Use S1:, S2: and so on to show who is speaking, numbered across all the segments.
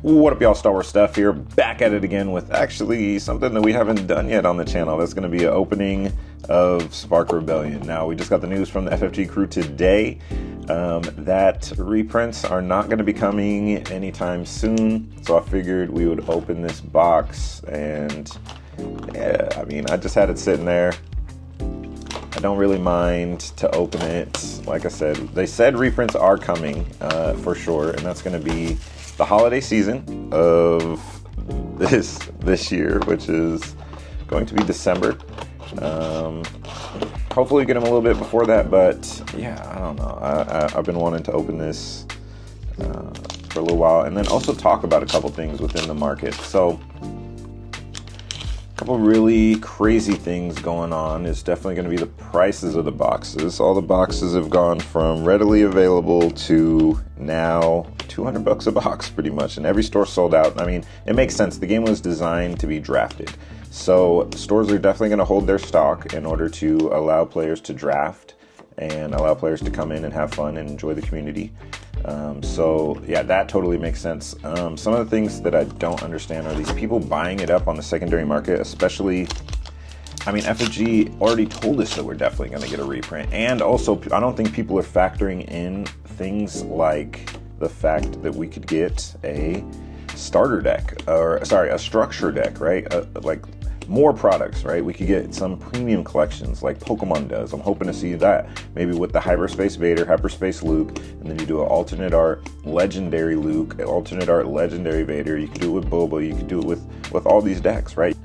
S1: What up, y'all? Star Wars Stuff here, back at it again with actually something that we haven't done yet on the channel. That's going to be an opening of Spark Rebellion. Now, we just got the news from the FFG crew today that reprints are not going to be coming anytime soon. So I figured we would open this box, and yeah, I mean, I just had it sitting there. I don't really mind to open it. Like I said, they said reprints are coming for sure, and that's going to be the holiday season of this year, which is going to be December. Hopefully get them a little bit before that, but yeah, I don't know. I've been wanting to open this for a little while, and then also talk about a couple things within the market. So a couple really crazy things going on is definitely going to be the prices of the boxes. All the boxes have gone from readily available to now $200 a box pretty much, and every store sold out. I mean, it makes sense. The game was designed to be drafted, so stores are definitely going to hold their stock in order to allow players to draft and allow players to come in and have fun and enjoy the community. So yeah, that totally makes sense. Some of the things that I don't understand are these people buying it up on the secondary market, especially, I mean, FFG already told us that we're definitely going to get a reprint. And also, I don't think people are factoring in things like the fact that we could get a starter deck, or sorry, a structure deck, right? Like more products, right? We could get some premium collections like Pokemon does. I'm hoping to see that maybe with the Hyperspace Vader, Hyperspace Luke, and then you do an alternate art legendary Luke, alternate art legendary Vader. You could do it with Boba. You could do it with all these decks, right?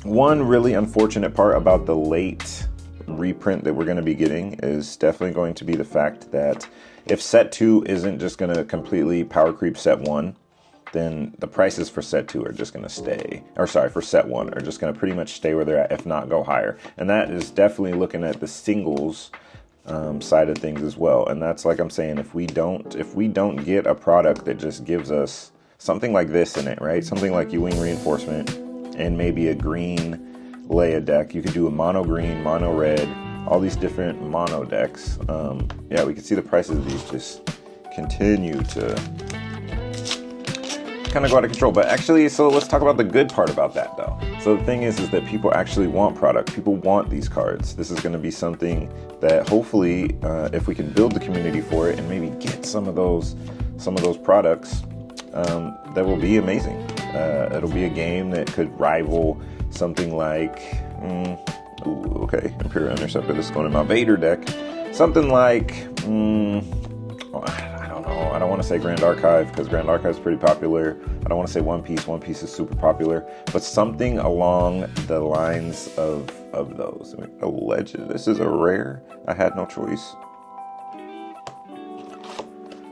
S1: One really unfortunate part about the late reprint that we're going to be getting is definitely going to be the fact that if set 2 isn't just going to completely power creep set 1, then the prices for set 2 are just going to stay, or sorry, for set 1 are just going to pretty much stay where they're at, if not go higher. And that is definitely looking at the singles side of things as well. And that's, like I'm saying, if we don't get a product that just gives us something like this in it, right? Something like U-Wing Reinforcement and maybe a green Leia deck. You could do a mono green, mono red, all these different mono decks. Yeah, we can see the prices of these just continue to kind of go out of control. But actually, so let's talk about the good part about that though. So the thing is that people actually want product. People want these cards. This is going to be something that hopefully, if we can build the community for it and maybe get some of those products, that will be amazing. It'll be a game that could rival something like, okay, Imperial Interceptor. This is going in my Vader deck. Something like, I don't want to say Grand Archive, because Grand Archive is pretty popular. I don't want to say One Piece. One Piece is super popular, but something along the lines of those. I mean, a legend. This is a rare. I had no choice.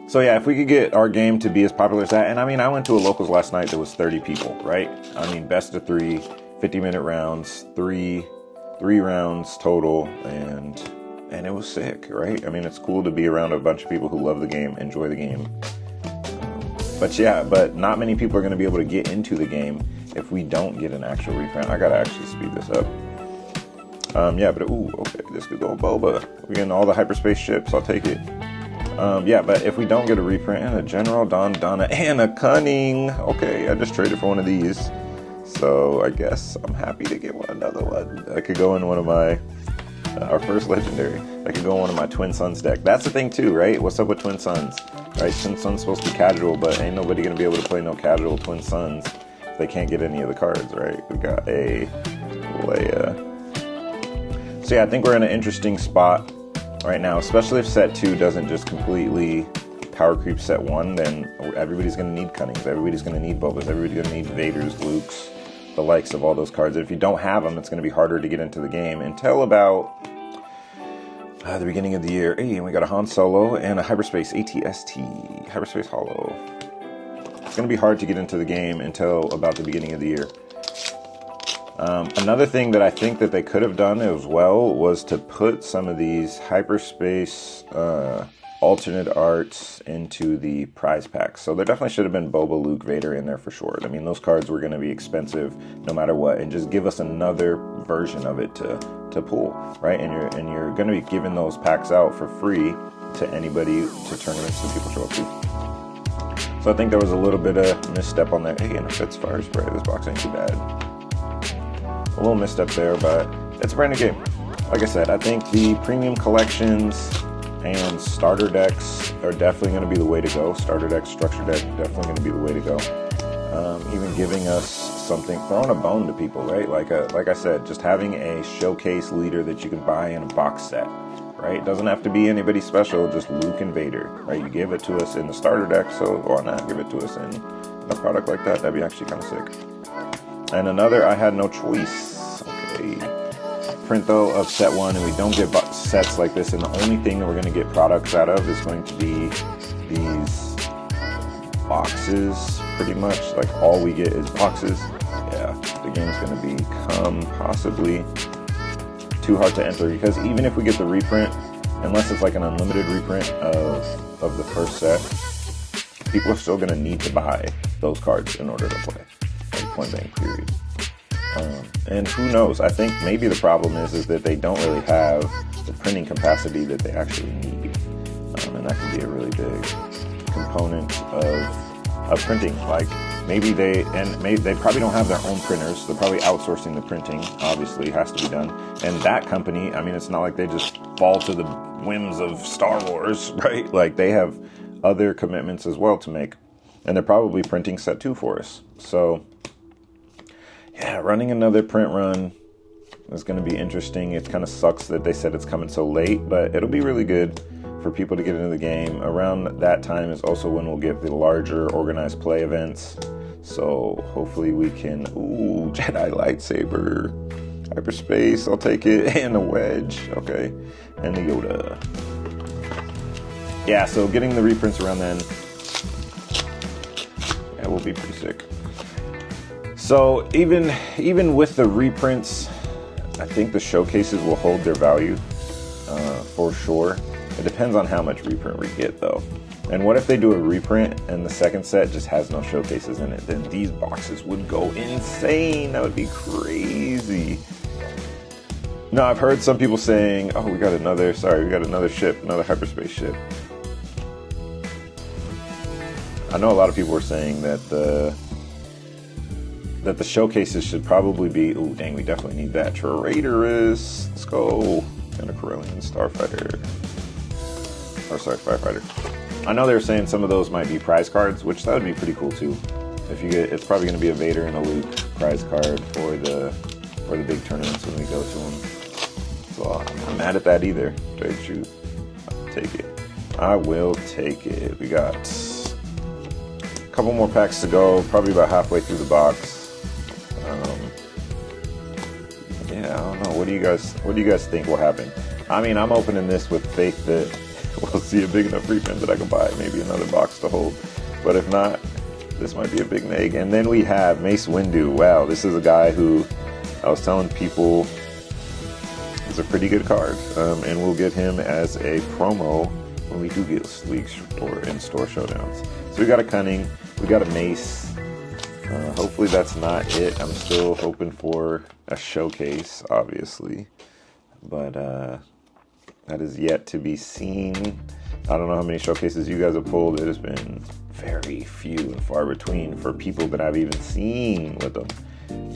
S1: So yeah, if we could get our game to be as popular as that, and I mean, I went to a locals last night that was 30 people, right? I mean, best of 3, 50-minute rounds, three rounds total, and it was sick, right? I mean, it's cool to be around a bunch of people who love the game, enjoy the game. But yeah, but not many people are going to be able to get into the game if we don't get an actual reprint. I got to actually speed this up. Yeah, but ooh, okay, this could go Boba. We're getting all the hyperspace ships, I'll take it. Yeah, but if we don't get a reprint, and a General Donna, and a Cunning, okay, I just traded for one of these. So I guess I'm happy to get another one. I could go in one of my our first legendary. I could go on one of my Twin Suns deck. That's the thing too, right? What's up with Twin Suns? Right, Twin Suns supposed to be casual, but ain't nobody gonna be able to play no casual Twin Suns if they can't get any of the cards, right? We got a Leia. So yeah, I think we're in an interesting spot right now, especially if set 2 doesn't just completely power creep set 1, then everybody's gonna need Cunnings, everybody's gonna need Bobas, everybody's gonna need Vaders, Lukes, the likes of all those cards. And if you don't have them, it's going to be harder to get into the game until about the beginning of the year. Hey, and we got a Han Solo and a Hyperspace ATST, Hyperspace Hollow. It's going to be hard to get into the game until about the beginning of the year. Another thing that I think that they could have done as well was to put some of these Hyperspace alternate arts into the prize packs. So there definitely should have been Boba, Luke, Vader in there for sure. I mean, those cards were going to be expensive no matter what, and just give us another version of it to pull, right? And you're going to be giving those packs out for free to anybody, to tournaments that people show up to. So I think there was a little bit of misstep on that. Hey, and a Fitz Fire Spray. This box ain't too bad. A little misstep there, but it's a brand new game. Like I said, I think the premium collections and starter decks are definitely going to be the way to go. Starter deck, structure deck, definitely going to be the way to go. Even giving us something, throwing a bone to people, right? Like I said, just having a showcase leader that you can buy in a box set, right? Doesn't have to be anybody special, just Luke and Vader, right? You give it to us in the starter deck, so why not give it to us in a product like that? That'd be actually kind of sick. And another, I had no choice. Okay. Print though of set 1, and we don't get sets like this, and the only thing that we're going to get products out of is going to be these boxes, pretty much. Like, all we get is boxes. Yeah, the game's going to become possibly too hard to enter, because even if we get the reprint, unless it's like an unlimited reprint of the first set, people are still going to need to buy those cards in order to play, like, point blank period. And who knows, I think maybe the problem is that they don't really have the printing capacity that they actually need, and that can be a really big component of printing. Like, maybe they probably don't have their own printers. They're probably outsourcing the printing. Obviously, it has to be done. And that company, I mean, it's not like they just fall to the whims of Star Wars, right? Like, they have other commitments as well to make, and they're probably printing set 2 for us. So yeah, running another print run is going to be interesting. It kind of sucks that they said it's coming so late, but it'll be really good for people to get into the game. Around that time is also when we'll get the larger organized play events. So hopefully we can... Ooh, Jedi lightsaber. Hyperspace, I'll take it. And a wedge. Okay. And the Yoda. Yeah, so getting the reprints around then, yeah, will be pretty sick. So even with the reprints, I think the showcases will hold their value for sure. It depends on how much reprint we get, though. And what if they do a reprint and the second set just has no showcases in it? Then these boxes would go insane. That would be crazy. No, I've heard some people saying, oh, we got another ship, another hyperspace ship. I know a lot of people were saying that the showcases should probably be, oh dang, we definitely need that. Traitorous, let's go. And a Corellian Starfighter. Or sorry, Firefighter. I know they were saying some of those might be prize cards, which that would be pretty cool too. If you get, it's probably going to be a Vader and a Luke prize card for the big tournaments when we go to them. So I'm not mad at that either. Trade truth. I'll take it. I will take it. We got a couple more packs to go, probably about halfway through the box. Yeah, I don't know. What do you guys think will happen? I mean, I'm opening this with faith that we'll see a big enough reprint that I can buy maybe another box to hold. But if not, this might be a big neg. And then we have Mace Windu. Wow, this is a guy who I was telling people is a pretty good card. And we'll get him as a promo when we do get leaks or in-store showdowns. So we got a Cunning, we got a Mace. Hopefully that's not it. I'm still hoping for a showcase, obviously. But that is yet to be seen. I don't know how many showcases you guys have pulled. It has been very few and far between for people that I've even seen with them.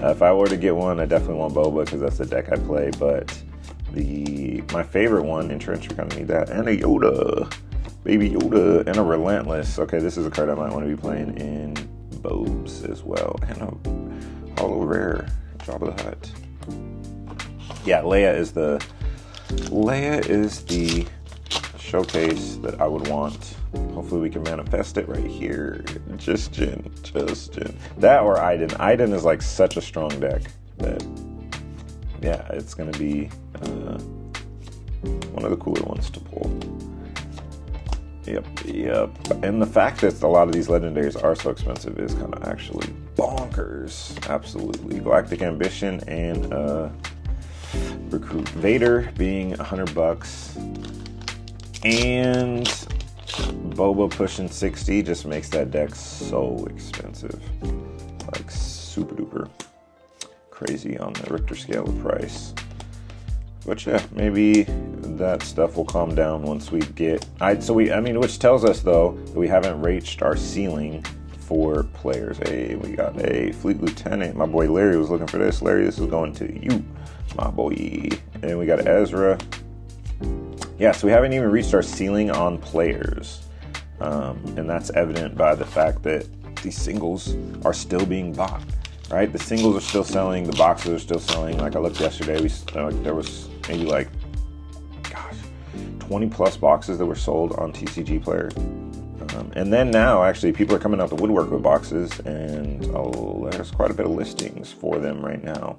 S1: If I were to get one, I definitely want Boba because that's the deck I play. But my favorite one, Entrenched, we kind of need that. And a Yoda. Baby Yoda. And a Relentless. Okay, this is a card I might want to be playing in Bobes as well. And a Holo Rare. Jabba the Hutt. Yeah, Leia is the showcase that I would want. Hopefully we can manifest it right here. Just Jyn. That or Iden. Iden is like such a strong deck that, yeah, it's going to be one of the cooler ones to pull. Yep. And the fact that a lot of these legendaries are so expensive is kind of actually bonkers. Absolutely. Galactic Ambition and Recruit Vader being $100, and Boba pushing 60 just makes that deck so expensive, like super duper crazy on the Richter scale of price. But yeah, maybe that stuff will calm down once we get. Which tells us though that we haven't reached our ceiling for players. Hey, we got a Fleet Lieutenant. My boy Larry was looking for this. Larry, this is going to you, my boy. And we got Ezra. Yeah, so we haven't even reached our ceiling on players, and that's evident by the fact that these singles are still being bought. Right, the singles are still selling, the boxes are still selling. Like I looked yesterday, there was maybe 20 plus boxes that were sold on TCG Player. And then now, actually, people are coming out the woodwork with boxes, and there's quite a bit of listings for them right now.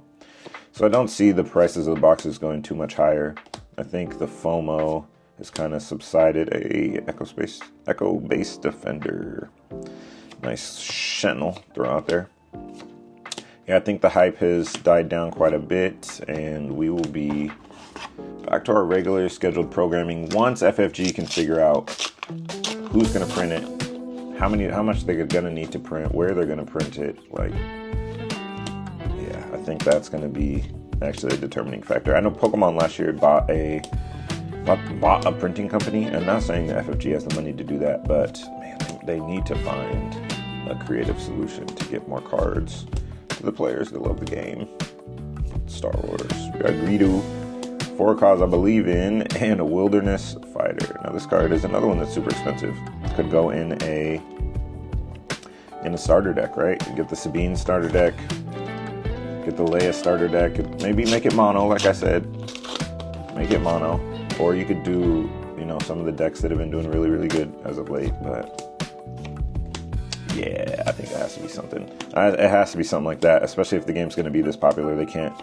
S1: So I don't see the prices of the boxes going too much higher. I think the FOMO has kind of subsided. Echo Base Defender. Nice Sentinel throw out there. Yeah, I think the hype has died down quite a bit, and we will be back to our regular scheduled programming once FFG can figure out who's going to print it, how much they're going to need to print, where they're going to print it. I think that's going to be actually a determining factor. I know Pokemon last year bought a printing company. I'm not saying that FFG has the money to do that, but man, they need to find a creative solution to get more cards to the players that love the game. Star Wars. We got Greedo, 4 cards I believe in, and a Wilderness Fighter. Now this card is another one that's super expensive. It could go in a starter deck, right? You get the Sabine starter deck, get the Leia starter deck, maybe make it mono, like I said. Make it mono. Or you could do, some of the decks that have been doing really, really good as of late, but yeah, I think it has to be something. It has to be something like that, especially if the game's going to be this popular. They can't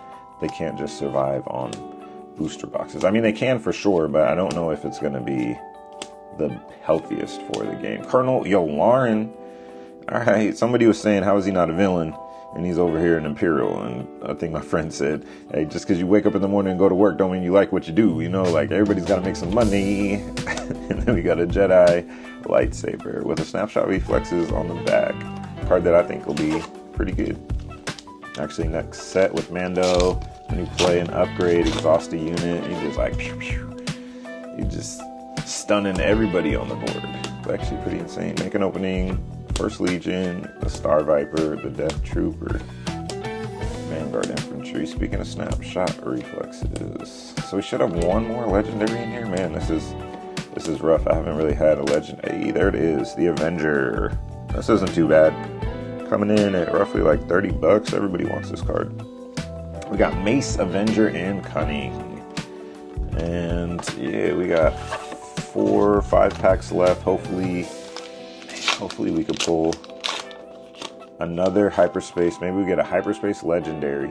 S1: just survive on booster boxes. I mean, they can for sure, but I don't know if it's going to be the healthiest for the game. Colonel Lauren. All right, somebody was saying, how is he not a villain? And he's over here in Imperial. And I think my friend said, hey, just because you wake up in the morning and go to work don't mean you like what you do. Everybody's got to make some money. And then we got a Jedi lightsaber with a snapshot reflexes on the back. Card that I think will be pretty good. Actually, next set with Mando, when you play an upgrade, exhaust a unit, you just pew pew. You just stunning everybody on the board. It's actually pretty insane. Make an opening. First Legion, the Star Viper, the Death Trooper, Vanguard Infantry. Speaking of snapshot reflexes, so we should have one more legendary in here. Man, this is rough. I haven't really had a legend. Hey, there it is, the Avenger. This isn't too bad. Coming in at roughly $30. Everybody wants this card. We got Mace, Avenger, and Cunning. And yeah, we got 4 or 5 packs left. Hopefully we could pull another hyperspace. Maybe we get a hyperspace legendary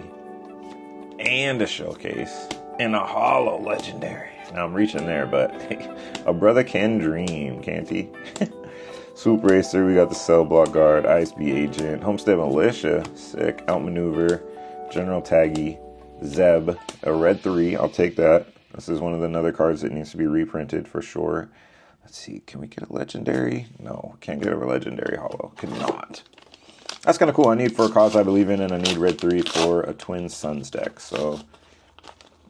S1: and a showcase and a holo legendary. Now I'm reaching there, but hey, a brother can dream, can't he? Swoop Racer, we got the Cell Block Guard, ISB Agent, Homestead Militia, sick, Outmaneuver, General Taggy, Zeb, a red 3, I'll take that. This is one of the other cards that needs to be reprinted for sure. Let's see, can we get a legendary? No, can't get a legendary holo. Cannot. That's kind of cool. I need 4 cards I believe in, and I need red 3 for a Twin Suns deck. So,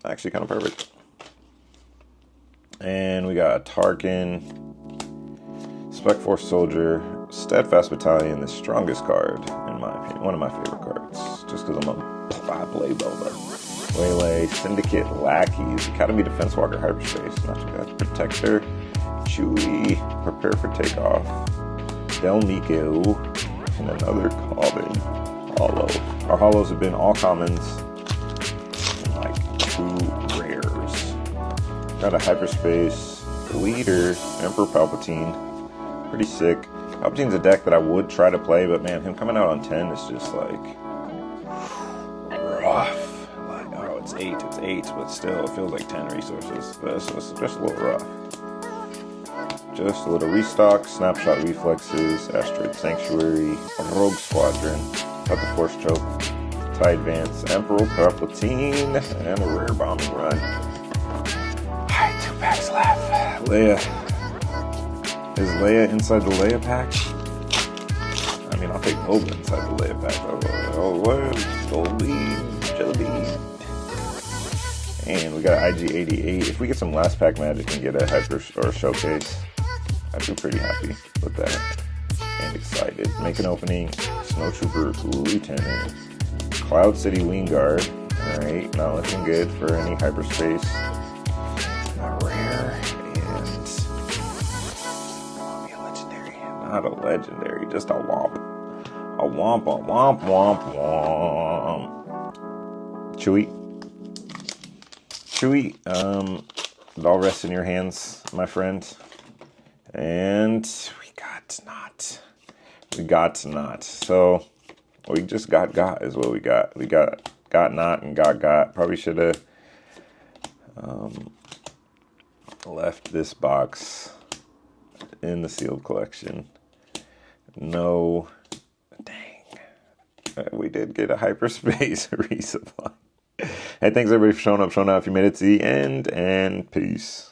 S1: actually kind of perfect. And we got a Tarkin, Spec Force Soldier, Steadfast Battalion, the strongest card, in my opinion. One of my favorite cards, just because I'm a play builder. Waylay, Syndicate, Lackeys, Academy Defense Walker, Hyperspace, not too bad. Protector, Chewie, Prepare for Takeoff, Del Nico, and another common holo. Our holos have been all commons and 2 rares. Got a Hyperspace Leader, Emperor Palpatine, pretty sick. Palpatine's a deck that I would try to play, but man, him coming out on 10 is just rough. It's 8, but still, it feels like 10 resources. But it's just a little rough. Just a little restock, Snapshot Reflexes, Asteroid Sanctuary, Rogue Squadron, got the Force Choke, TIE Advance, Emperor Palpatine, and a Rare Bombing Run. Alright, 2 packs left. Leia. Is Leia inside the Leia pack? I mean, I'll take Boba inside the Leia pack. Oh, what? Gold Bean, Jelly Bean. And we got IG88. If we get some last pack magic and get a hyper or showcase, I'd be pretty happy with that. And excited. Make an opening. Snowtrooper Lieutenant. Cloud City Wingard. Alright, not looking good for any hyperspace. Not rare. And be a legendary. Not a legendary, just a womp. A womp, a womp, womp, womp. Chewy. Chewy, it all rests in your hands, my friend. And we got not. We got not. So we just got is what we got. We got not and got. Probably should have left this box in the sealed collection. No, dang. We did get a hyperspace resupply. Hey, thanks everybody for showing up, showing out. If you made it to the end, and peace.